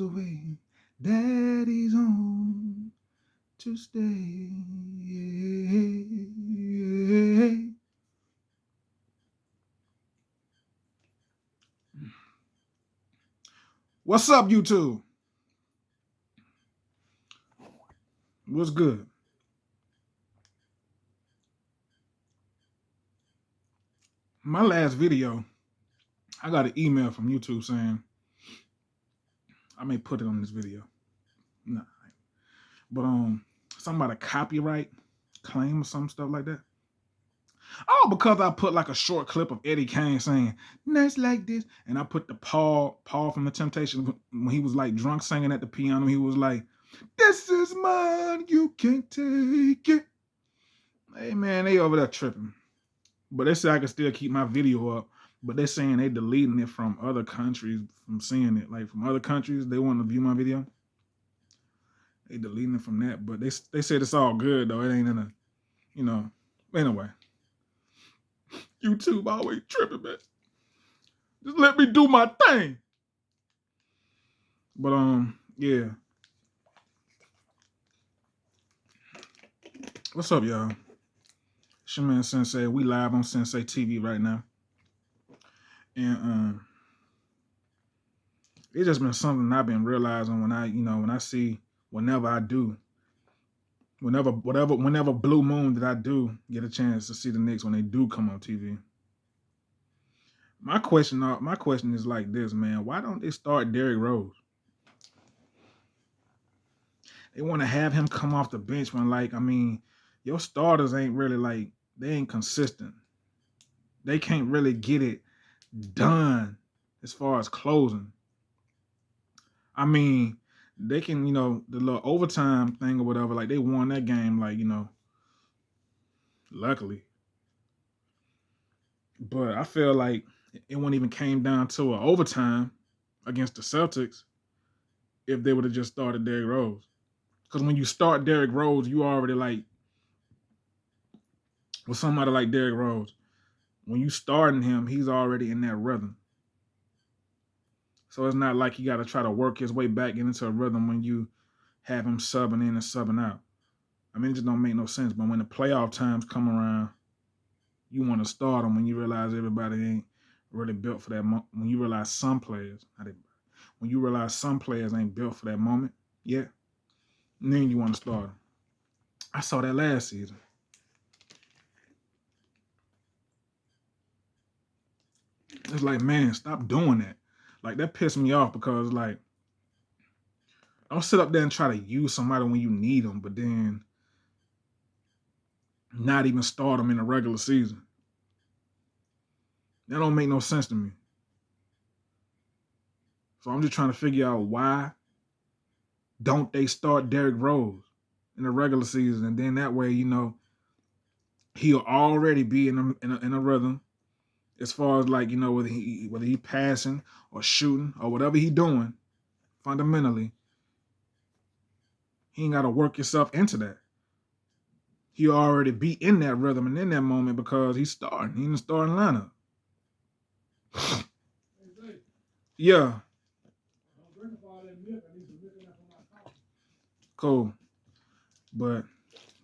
away. Daddy's home to stay. What's up, YouTube? What's good? My last video, I got an email from YouTube saying, I may put it on this video. Nah. But something about a copyright claim or some stuff like that. Oh, because I put like a short clip of Eddie Kane saying, nice like this. And I put the Paul from the Temptations when he was like drunk singing at the piano. He was like, this is mine, you can't take it. Hey man, they over there tripping. But they say I can still keep my video up. But they're saying they deleting it from other countries from seeing it. Like from other countries, they want to view my video. They deleting it from that. But they said it's all good though. It ain't in a, you know. Anyway. YouTube always tripping, man. Just let me do my thing. But yeah. What's up, y'all? It's your man Sensei. We live on Sensei TV right now. And it's just been something I've been realizing when I see whenever I do. Whenever blue moon that I do get a chance to see the Knicks when they do come on TV. My question is like this, man. Why don't they start Derrick Rose? They want to have him come off the bench when, your starters ain't really they ain't consistent. They can't really get it done as far as closing. They can, the little overtime thing or whatever, they won that game, luckily. But I feel like it wouldn't even came down to an overtime against the Celtics if they would have just started Derrick Rose. Because when you start Derrick Rose, you already with somebody like Derrick Rose, when you starting him, he's already in that rhythm. So it's not like he got to try to work his way back into a rhythm when you have him subbing in and subbing out. It just don't make no sense. But when the playoff times come around, you want to start him when you realize everybody ain't really built for that moment. When you realize some players ain't built for that moment yet, and then you want to start him. I saw that last season. It's like, man, stop doing that. That pissed me off because, don't sit up there and try to use somebody when you need them, but then not even start them in the regular season. That don't make no sense to me. So I'm just trying to figure out why don't they start Derrick Rose in the regular season, and then that way, he'll already be in a rhythm as far as whether he passing or shooting or whatever he doing. Fundamentally, he ain't got to work himself into that. He already be in that rhythm and in that moment because he's starting. He in the starting lineup. Yeah. Cool. But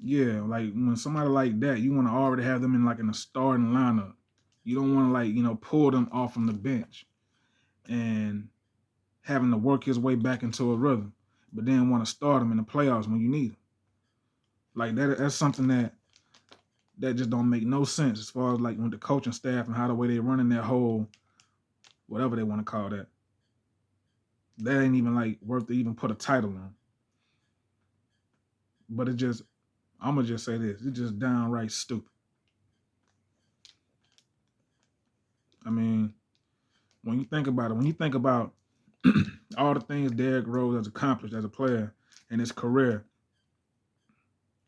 yeah, when somebody like that, you want to already have them in a starting lineup. You don't want to pull them off from the bench and having to work his way back into a rhythm, but then want to start him in the playoffs when you need him. That's something that just don't make no sense as far as with the coaching staff and how the way they running that whole whatever they want to call that. That ain't even worth to even put a title on. But I'm gonna just say this, it's just downright stupid. When you think about all the things Derrick Rose has accomplished as a player in his career,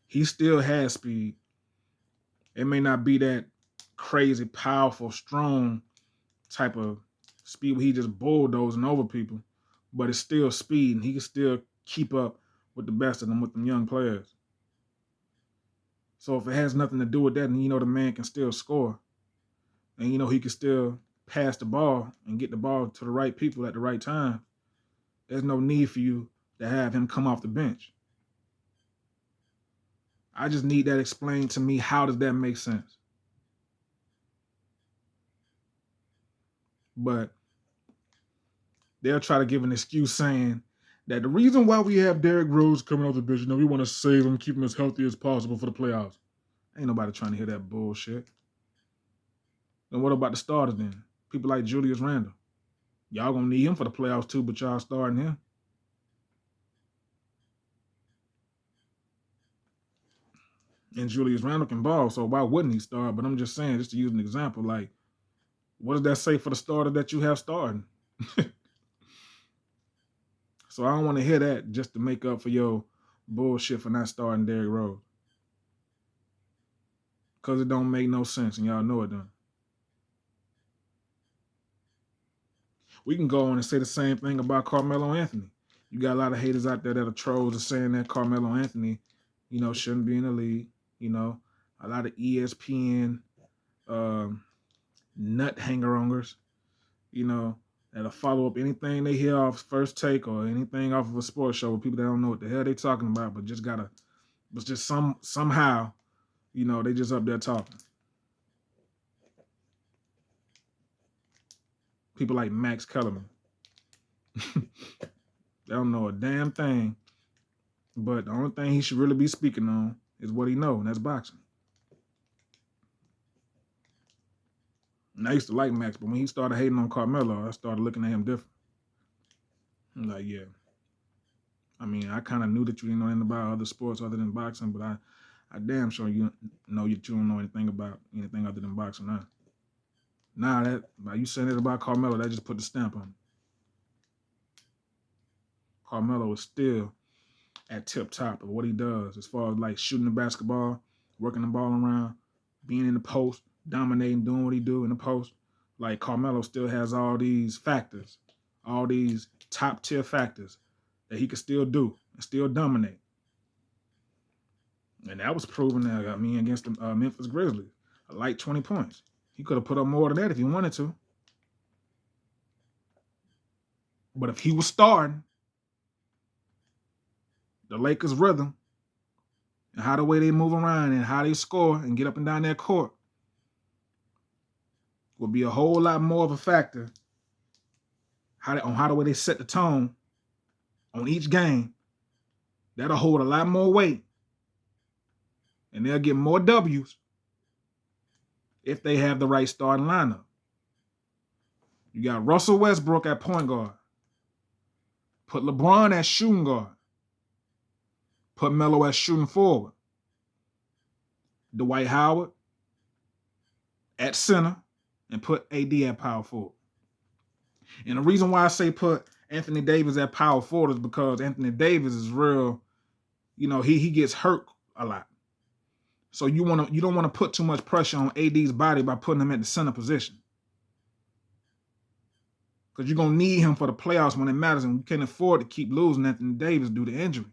he still has speed. It may not be that crazy, powerful, strong type of speed where he just bulldozing over people, but it's still speed, and he can still keep up with the best of them, with them young players. So if it has nothing to do with that, then the man can still score. And he can still pass the ball and get the ball to the right people at the right time. There's no need for you to have him come off the bench. I just need that explained to me. How does that make sense? But they'll try to give an excuse saying that the reason why we have Derrick Rose coming off the bench, we want to save him, keep him as healthy as possible for the playoffs. Ain't nobody trying to hear that bullshit. Then what about the starters then? People like Julius Randle. Y'all gonna need him for the playoffs too, but y'all starting him. And Julius Randle can ball, so why wouldn't he start? But I'm just saying, just to use an example, like, what does that say for the starter that you have starting? So I don't want to hear that just to make up for your bullshit for not starting Derrick Rose. Because it don't make no sense, and y'all know it don't. We can go on and say the same thing about Carmelo Anthony. You got a lot of haters out there that are trolls are saying that Carmelo Anthony, shouldn't be in the league. A lot of ESPN nut hanger-ongers, that'll follow up anything they hear off First Take or anything off of a sports show with people that don't know what the hell they talking about, but just somehow, they just up there talking. People like Max Kellerman. They don't know a damn thing, but the only thing he should really be speaking on is what he know, and that's boxing. And I used to like Max, but when he started hating on Carmelo, I started looking at him different. I'm like, yeah. I mean, I kind of knew that you didn't know anything about other sports other than boxing, but I damn sure you know that you don't know anything about anything other than boxing now. That by you saying it about Carmelo, that just put the stamp on it. Carmelo is still at tip top of what he does as far as like shooting the basketball, working the ball around, being in the post, dominating, doing what he do in the post. Like Carmelo still has all these factors, all these top tier factors that he could still do and still dominate. And that was proven against the Memphis Grizzlies. A light 20 points. He could have put up more than that if he wanted to. But if he was starting, the Lakers' rhythm and how the way they move around and how they score and get up and down their court would be a whole lot more of a factor on how the way they set the tone on each game. That'll hold a lot more weight. And they'll get more W's if they have the right starting lineup. You got Russell Westbrook at point guard. Put LeBron at shooting guard. Put Melo at shooting forward. Dwight Howard at center. And put AD at power forward. And the reason why I say put Anthony Davis at power forward is because Anthony Davis is real, he gets hurt a lot. So you don't want to put too much pressure on AD's body by putting him at the center position. Because you're going to need him for the playoffs when it matters, and you can't afford to keep losing Anthony Davis due to injury.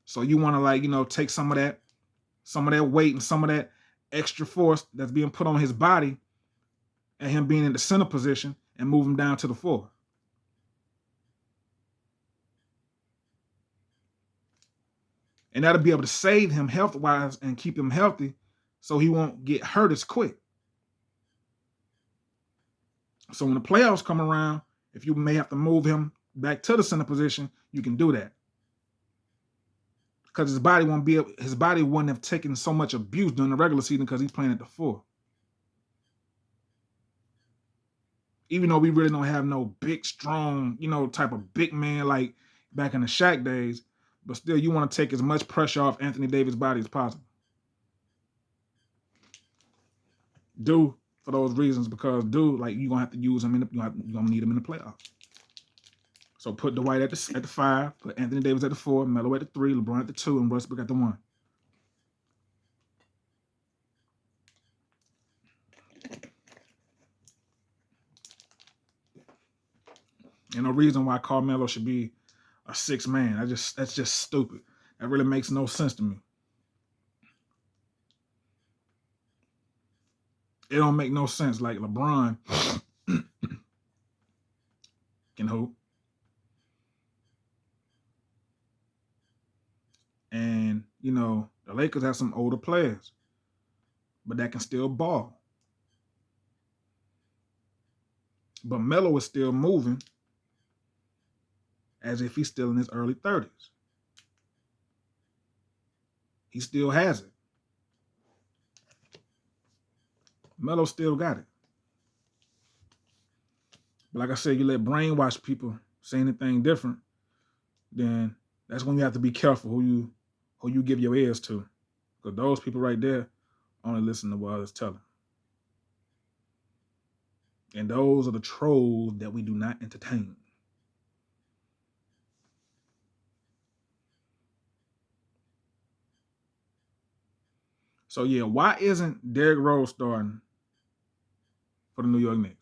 So you want to take some of that weight and some of that extra force that's being put on his body and him being in the center position and move him down to the floor. And that'll be able to save him health-wise and keep him healthy so he won't get hurt as quick. So when the playoffs come around, if you may have to move him back to the center position, you can do that. Because his body wouldn't have taken so much abuse during the regular season because he's playing at the 4. Even though we really don't have no big, strong, type of big man like back in the Shaq days, but still you want to take as much pressure off Anthony Davis' body as possible. For those reasons, because you're going to have to use him, you're going to need him in the playoffs. So put Dwight at the 5, put Anthony Davis at the 4, Melo at the 3, LeBron at the 2, and Westbrook at the 1. And no reason why Carmelo should be a 6th man. That's just stupid. That really makes no sense to me. It don't make no sense. Like LeBron can hoop. Lakers have some older players, but that can still ball. But Melo is still moving as if he's still in his early 30s. He still has it. Melo still got it. But like I said, you let brainwash people say anything different, then that's when you have to be careful who you give your ears to. Because those people right there only listen to what others tell them. And those are the trolls that we do not entertain. So yeah, why isn't Derrick Rose starting for the New York Knicks?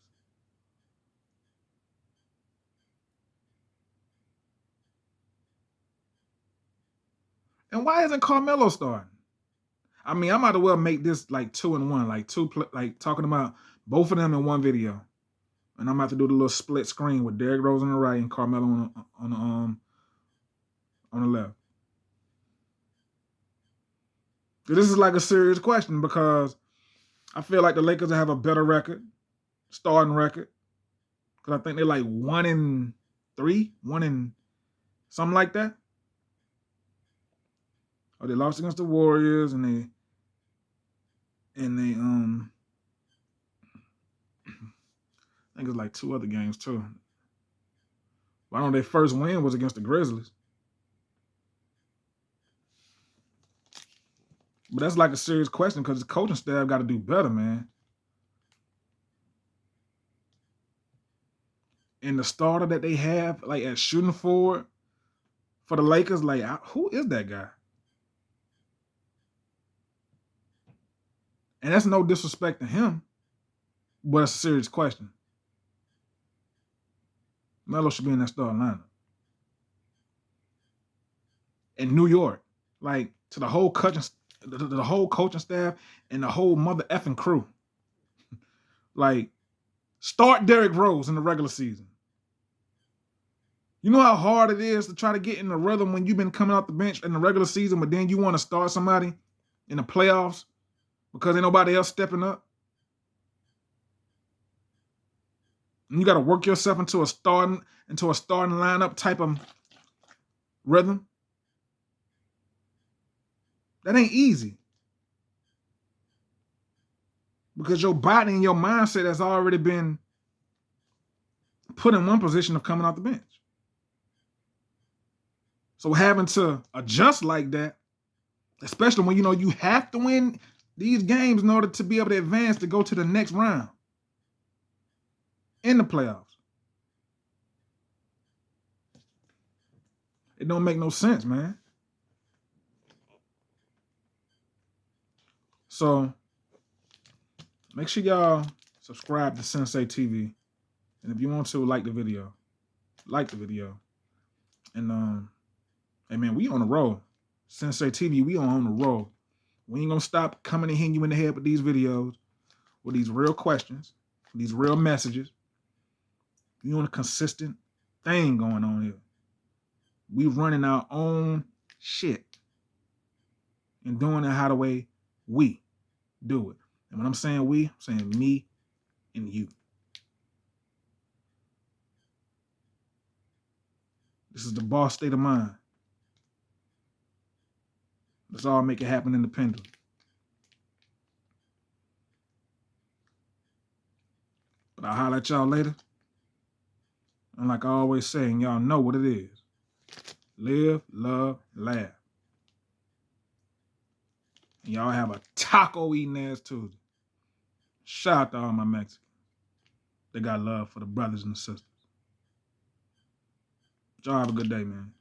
And why isn't Carmelo starting? I mean, I might as well make this like 2-in-1, like talking about both of them in one video. And I'm about to do the little split screen with Derrick Rose on the right and Carmelo on the left. This is like a serious question because I feel like the Lakers have a better record, starting record. Because I think they're like 1-3, 1 something like that. Or they lost against the Warriors and they I think it's like 2 other games too. But I know their first win was against the Grizzlies. But that's like a serious question because the coaching staff got to do better, man. And the starter that they have, like at shooting forward for the Lakers, like who is that guy? And that's no disrespect to him, but it's a serious question. Melo should be in that starting lineup. In New York, like to the whole coaching staff and the whole mother effing crew. Like, start Derrick Rose in the regular season. You know how hard it is to try to get in the rhythm when you've been coming out the bench in the regular season, but then you want to start somebody in the playoffs because ain't nobody else stepping up? And you got to work yourself into a starting lineup type of rhythm. That ain't easy. Because your body and your mindset has already been put in one position of coming out the bench. So having to adjust like that, especially when you know you have to win these games in order to be able to advance to go to the next round in the playoffs. It don't make no sense, man. So make sure y'all subscribe to Sensei TV. And if you want to, like the video. And hey man, we on the roll. Sensei TV, we on the roll. We ain't gonna stop coming and hitting you in the head with these videos, with these real questions, these real messages. We on a consistent thing going on here. We running our own shit and doing it how the way we do it. And when I'm saying we, I'm saying me and you. This is the boss state of mind. Let's all make it happen independently. But I'll holler at y'all later. And like I always say, and y'all know what it is. Live, love, laugh. And y'all have a taco eating ass Tuesday. Shout out to all my Mexicans. They got love for the brothers and the sisters. Y'all have a good day, man.